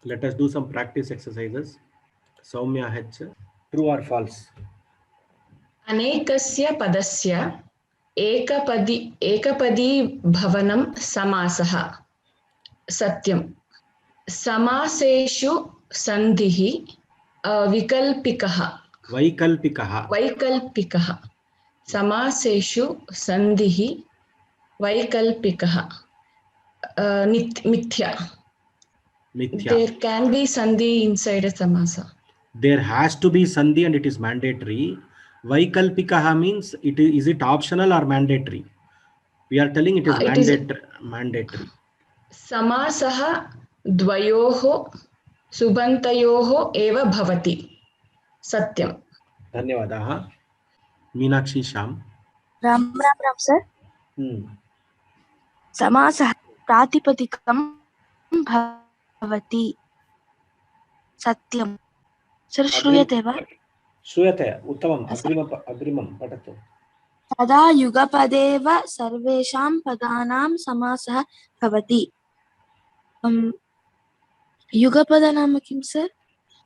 Let us do some practice exercises. Soumya H. True or false? अनेकस्य पदस्य एकपदी भवनं समासः. सत्यं. समासेषु सन्धिः वैकल्पिकः. समासेषु सन्धिः वैकल्पिकः. मिथ्या. There can be sandhi inside a samasa. There has to be sandhi and it is mandatory. Vaikalpikaha means is it optional or mandatory? We are telling it is mandatory. Samasaha dvayoho subantayoho eva bhavati. Satyam. Dhanyavadaha. Meenakshi Sham. Ram sir. Samasah pratipadikam bhavati. Satyam. Sir, श्रूयते वा? श्रूयते. उत्तमम्. अग्रिमं पठतु. तदा युगपदेव सर्वेषां पदानां समासः भवति. युगपद नाम किं सर?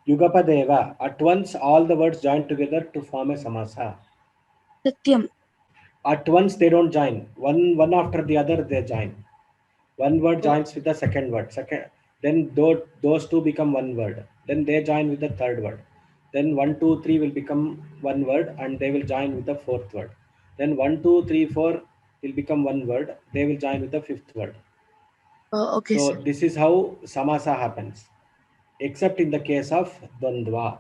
Yugapadeva. At once all the words join together to form a samasa. Satyam. At once they don't join. One after the other they join. One word joins with the second word. Then those two become one word. Then they join with the third word. Then 1, 2, 3 will become one word and they will join with the fourth word. Then 1, 2, 3, 4 will become one word. They will join with the fifth word. Okay, so sir. This is how samasa happens, except in the case of Dvandva.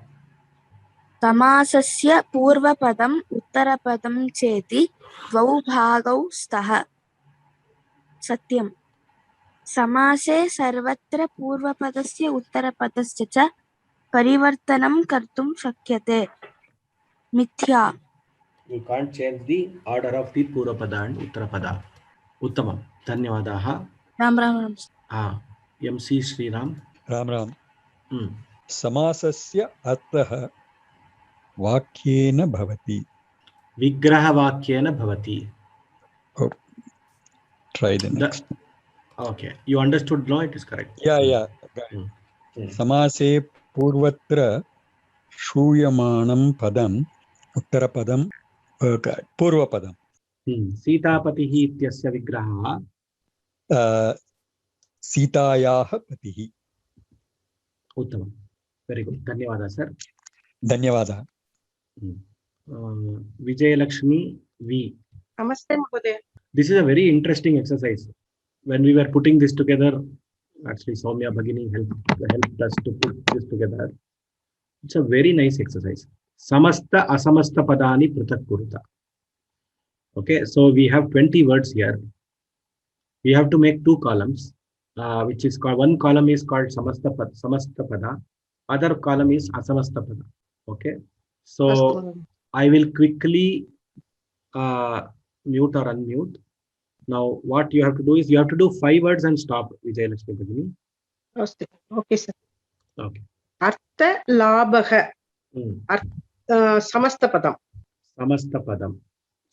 समासस्य पूर्वपदम् उत्तरपदं चेति द्वौ भागौ स्तः. सत्यं. समासे सर्वत्र पूर्वपदस्य उत्तरपदस्य च परिवर्तनं कर्तुं शक्यते. मिथ्या. You can't change the order of the Purvapada and Uttarapada. Uttamam. Dhanyavadaha. Ram. MC Sriram. Ram. Samasasya artha vakyena bhavati. Vigraha vakyena bhavati. Oh, try the next. Okay. You understood now? It is correct. Yeah. Samase purvatra shruyamanam padam uttarapadam purvapadam. Sitapatihi ityasya vigraha. Sitayaha patihi. Uttamam. Very good. Dhanyavada, sir. Dhanyavada. Vijay Lakshmi V. Namaste, Mahodaya. This is a very interesting exercise. When we were putting this together, actually Soumya Bhagini helped us to put this together. It's a very nice exercise. Samasta asamasta padani pratak kuruta. Okay, so we have 20 words here. We have to make two columns, which is called, one column is called samasta pada, other column is asamasta pada. Okay, so I will quickly mute or unmute. Now what you have to do is you have to do 5 words and stop. Vijay Lakshmi Bhagini. Okay, sir. Okay. Artha labha. Samastapadam. Samastapadam.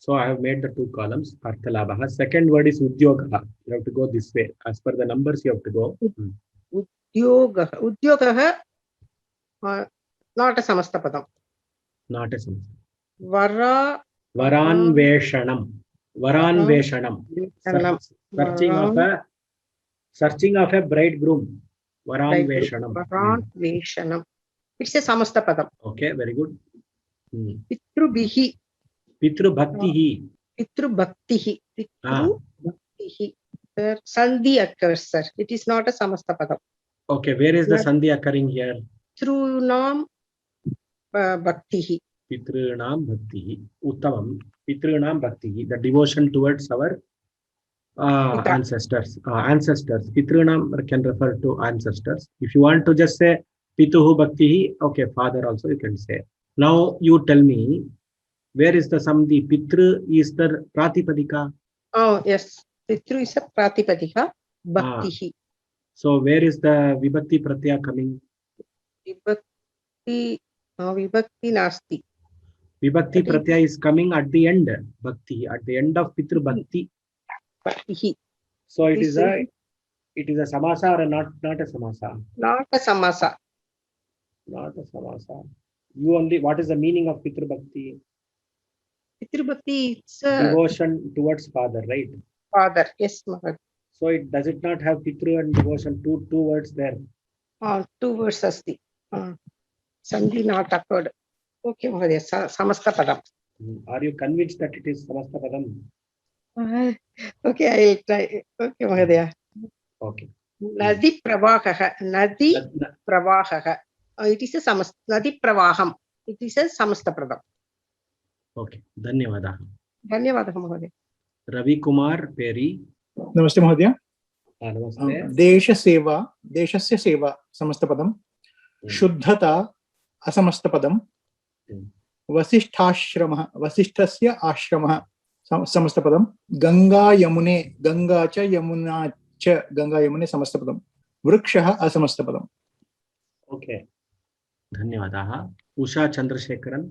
So I have made the 2 columns. Artha labha. Second word is udyogaha. You have to go this way. As per the numbers you have to go. Udyogaha. Udyogaha. Not a samastapadam. Not a samastapadam. Varanveshanam. Searching of a bridegroom. Varanveshanam. It's a samastapadam. Okay, very good. Pitrubhihi. Pitrubhaktihi. Pitrubhaktihi. Sandhi occurs, sir. It is not a samastapadam. Okay, where is the sandhi occurring here? Pitrunam bhaktihi. Pitrunam bhaktihi. Uttamam. Pitrunam bhaktihi. The devotion towards our ancestors. Pitrunam can refer to ancestors. If you want to just say Pituhu bhaktihi, okay, father also you can say. Now you tell me, where is the sandhi? Pitru is the pratipadika. Oh, yes. Pitru is a pratipadika. Bhaktihi. So where is the vibhakti pratyaya coming? Vibhakti nasti. Vibhakti pratyaya is coming at the end. Bhakti, at the end of Pitru bhakti. Bhaktihi. So it is a It is a samasa or not a samasa? Not a samasa. Not a samasa. You only, what is the meaning of Pitru Bhakti? Pitru Bhakti, it's a Devotion towards father, right? father. Yes, Mahoday. So it does it not have Pitru and devotion, two words there? Two words asti. Sandhi not occurred. Okay, Mahoday. Samasta padam. Are you convinced that it is samasta padam? Okay, I will try. Okay, Mahoday. Okay. Nadi pravahah. Nadi pravahah. It is a samasta. Nadi pravaham. It is a samasta padam. Okay. Dhanyavadah. धन्यवादः महोदय. Ravi Kumar Peri. नमस्ते महोदय. नमस्ते. देशसेवा, देशस्य सेवा समस्तपदं, शुद्धता असमस्तपदं, वसिष्ठाश्रमः, वसिष्ठस्य आश्रमः समस्तपदं, गंगा यमुने, गंगा च यमुना च, गंगा यमुने समस्तपदं, वृक्षः असमस्तपदम्. ओके, धन्यवादाः. उषा चंद्रशेखरन.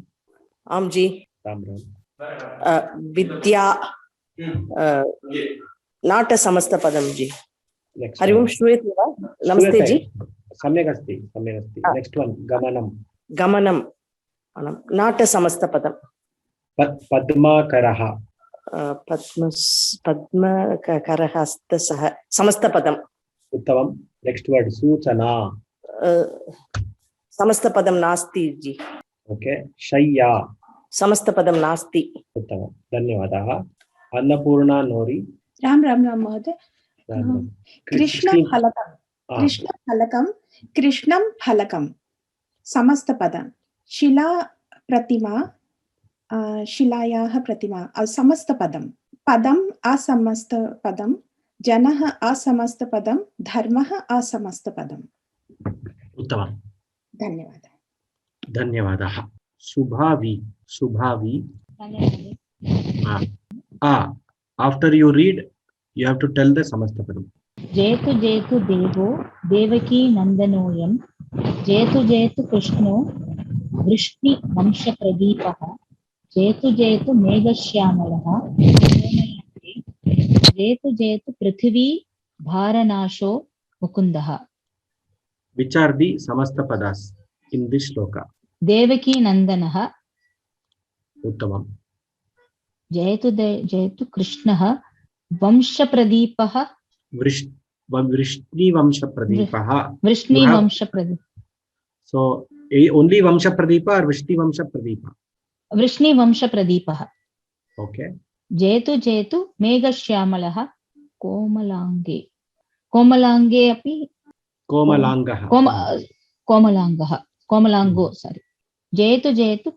आम जी. राम राम. विद्या नाट समस्त पदम जी. हरि ओम, श्रूयते वा? नमस्ते जी. सम्यक् अस्ति, सम्यक् अस्ति. नेक्स्ट वन, गमनम. गमनम नाट समस्त पदम. पद्माकरः. पद्मकरः हस्तसः समस्त पदम. उत्तमम्. नेक्स्ट वर्ड, सूचना. समस्त पदम नास्ति जी. ओके. शय्या. समस्त पदम नास्ति. उत्तमं, धन्यवादाः. अन्नपूर्णा नोरी. राम राम राम महोदय. कृष्णं फलकं, कृष्णं फलकं, कृष्णं फलकं समस्त पदं. शिला प्रतिमा, शिलायाः प्रतिमा समस्त पदं. पदम् असमस्त पदं, जनः असमस्त पदं, धर्मः असमस्त पदम्. उत्तमं, धन्यवादः. धन्यवादाः. Subhavi. Subhavi. After you read, you have to tell the Samastapadam. Jetu Jetu Devo Devaki Nandanoyam Jetu Jetu Krishno Vrishni Vamsha Pradipaha Jetu Jetu Meghashyamalaha Jetu Jetu Prithvi Bharanasho Mukundaha. Which are the Samastapadas in this shloka? Devaki Nandanaha. Uttamam. Jetu Jetu Krishnaha Vamsha Pradipaha. Vrishni Vamsha Pradipaha. Vrishni Vamsha Pradipaha. So only Vamsha Pradipa or Vrishni Vamsha Pradipa? Vrishni Vamsha Pradipaha. Okay. Jetu Jetu Meghashyamalaha Komalange. Komalange api. Komalangaha. Komalangaha. Komalango, sorry. Jetu Jetu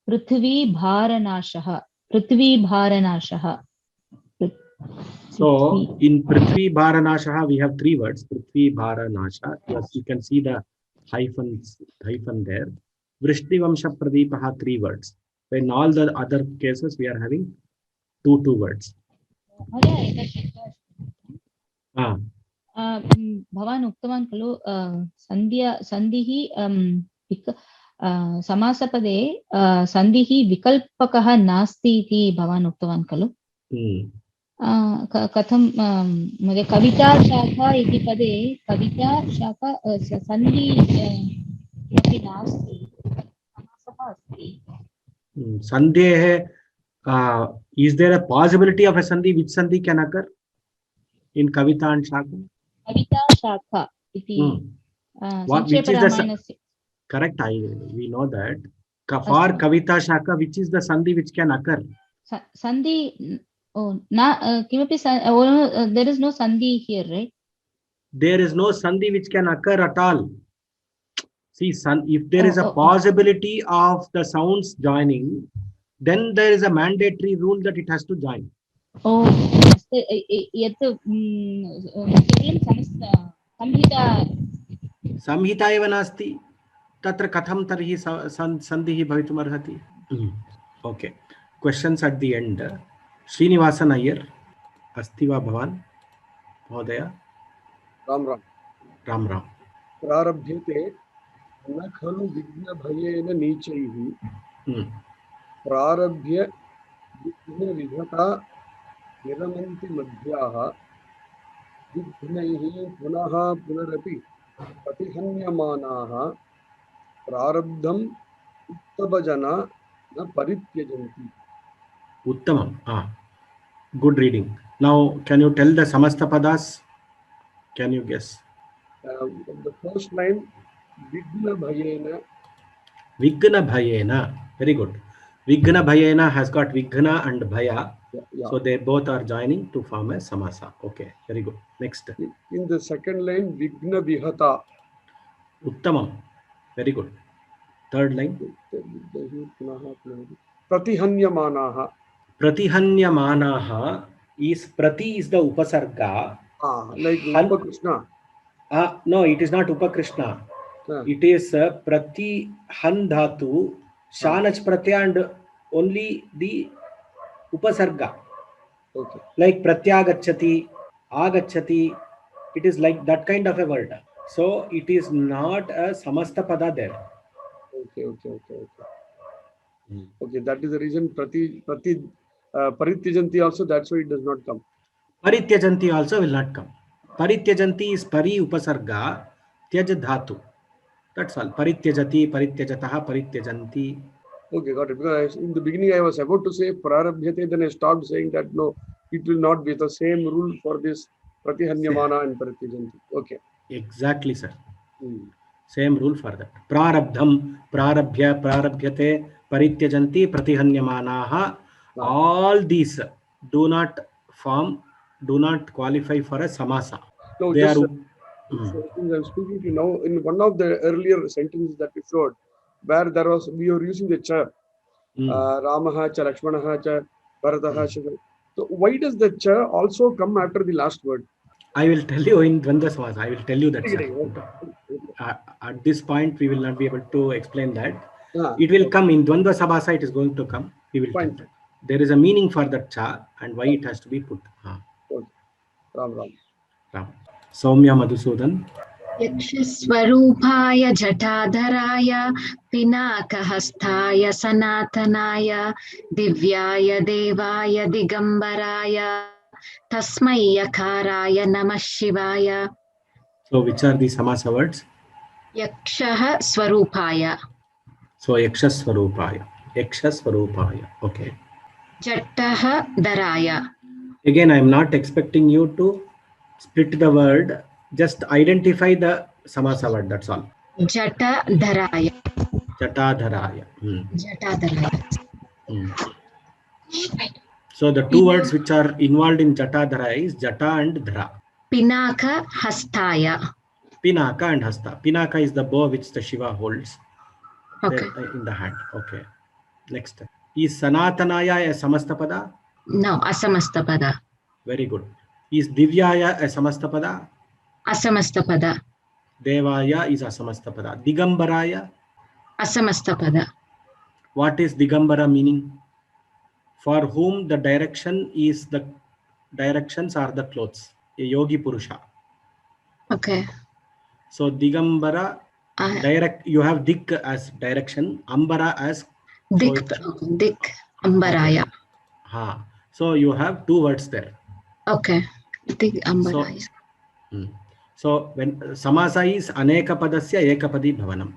Prithvi Bharanashaha. Prithvi Bharanashaha. So in Prithvi Bharanashaha we have three words. Prithvi Bharanasha. Yes, you can see the hyphen there. Vrishni Vamsha Pradipaha, three words. In all the other cases we are having two words. भवान् उक्तवान् खलु सन्धिः समासपदे सन्धिः विकल्पकः नास्ति इति भवान् उक्तवान् खलु. कथं महोदय, कविता शाखा इति पदे कविता शाखा सन्धि किमपि नास्ति, समासः अस्ति. Sandheः, is there a possibility of a sandhi? Which sandhi can occur in Kavita and Shaka? Kavita Shaka iti. Which is the correct? We know that for Kavita Shaka, which is the sandhi which can occur? Sandhi. Oh, kimapi. There is no sandhi here, right? There is no sandhi which can occur at all. See, if there is a possibility of the sounds joining, then there is a mandatory rule that it has to join. Oh, Samhita eva nasti. Tatra katham tarhi sandhihi bhavitum arhati. Okay. Questions at the end. Srinivasan Iyer. Asti va bhavan? Mahodaya. Ram Ram. Ram Ram. Prarabdhyate न खलु विघ्न भयेन नीचैः प्रारभ्य विघ्न विघता विरमन्ति मध्याः विघ्नैः पुनः पुनरपि प्रतिहन्यमानाः प्रारब्धम् उत्तमजना न परित्यजन्ति. Uttamam. Good reading. Now, can you tell the Samasta Padas? Can you guess? The first line, Vigna Bhayena. Vigna Bhayena. Very good. Vigna Bhayena has got Vigna and Bhaya. Yeah. So they both are joining to form a Samasa. Okay, very good. Next. In the second line, Vigna Vihata. Uttamam. Very good. Third line. Pratihanyamanaha. Pratihanyamanaha is Prati is the Upasarga. Like Upakrishna. No, it is not Upakrishna. It is Prati Han Dhatu, Shanach Pratyaya and only the Upasarga. Okay. Like Pratyagachati, Agachati, it is like that kind of a word. So it is not a Samasta Pada there. Okay. Okay, that is the reason Parityajanti also, that's why it does not come. Parityajanti also will not come. Parityajanti is Pari Upasarga, Tyaj Dhatu. That's all. Parityajati, Parityajataha, Parityajanti. Okay, got it. Because in the beginning I was about to say Prarabhyate, then I stopped saying that no, it will not be the same rule for this Pratihanyamana and Parityajanti. Okay. Exactly, sir. Same rule for that. Prarabdham, Prarabhya, Prarabhyate, Parityajanti, Pratihanyamanaha. All these do not qualify for a Samasa. No, they just, are. So I'm speaking to you now in one of the earlier sentences that we wrote, where we were using the cha, Ramaha cha, Lakshmanaha cha, Bharataha cha. So why does the cha also come after the last word? I will tell you in Dvandva Samasa. I will tell you that, sir. At this point, we will not be able to explain that. It will come in Dvandva Samasa. It is going to come. We will tell that. There is a meaning for that cha and why it has to be put. Okay. Ram. Soumya Madhusudan. Yakshaswarupaya Jatadharaya Pinakahastaya Sanatanaya Divyaya Devaya Digambaraya Tasmai Yakaraya Namah Shivaya. So which are the Samasa words? Yakshaha Swarupaya. So Yakshaswarupaya. Yakshaswarupaya. Okay. Jataha Dharaya. Again, I am not expecting you to split the word. Just identify the Samasa word. That's all. Jatadharaya. Jatadharaya. Jatadharaya. So the two words which are involved in Jatadharaya is Jata and Dhara. Pinaka Hastaya. Pinaka and Hasta. Pinaka is the bow which the Shiva holds in the hand. Okay. Next. Is Sanatanaya a Samastapada? No, Asamastapada. Very good. Is Divyaya a Samastapada? Asamastapada. Devaya is Asamastapada. Digambaraya? Asamastapada. What is Digambara meaning? For whom the directions are the clothes. A yogi Purusha. Okay. So Digambara, you have Dik as direction, Ambara as Dik Ambaraya. Okay. So you have two words there. Okay. Dik Ambaraya. So when Samasa is Aneka Padasya Ekapadi Bhavanam.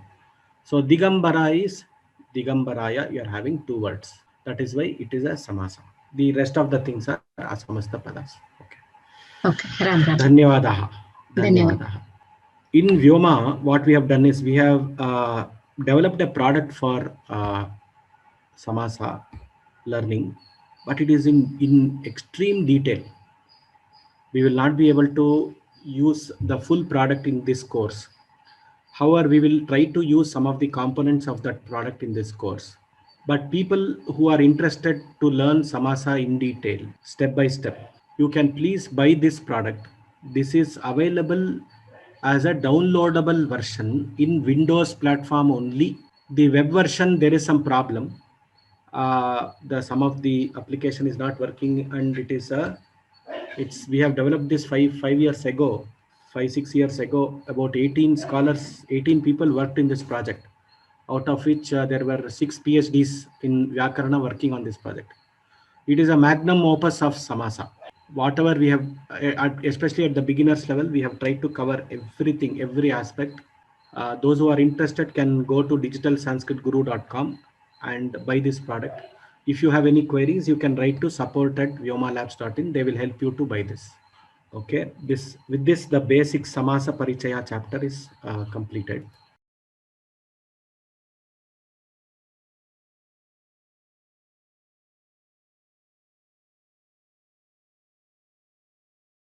So Digambara is Digambaraya, you are having two words. That is why it is a Samasa. The rest of the things are Asamasta Padas. Okay. Ram. Dhanyavadaha. In Vyoma, what we have done is we have developed a product for Samasa learning, but it is in extreme detail. We will not be able to use the full product in this course. However, we will try to use some of the components of that product in this course. But people who are interested to learn Samasa in detail, step by step, you can please buy this product. This is available as a downloadable version in Windows platform only. The web version, there is some problem. Some of the application is not working, and we have developed this 5 years ago, 5-6 years ago. About 18 people worked in this project, out of which there were 6 PhDs in Vyakarana working on this project. It is a magnum opus of Samasa. whatever we have, especially at the beginners level, we have tried to cover everything, every aspect. Those who are interested can go to digitalsanskritguru.com and buy this product. If you have any queries, you can write to support@vyomalabs.in. They will help you to buy this. Okay, with this the basic Samasa Parichaya chapter is completed.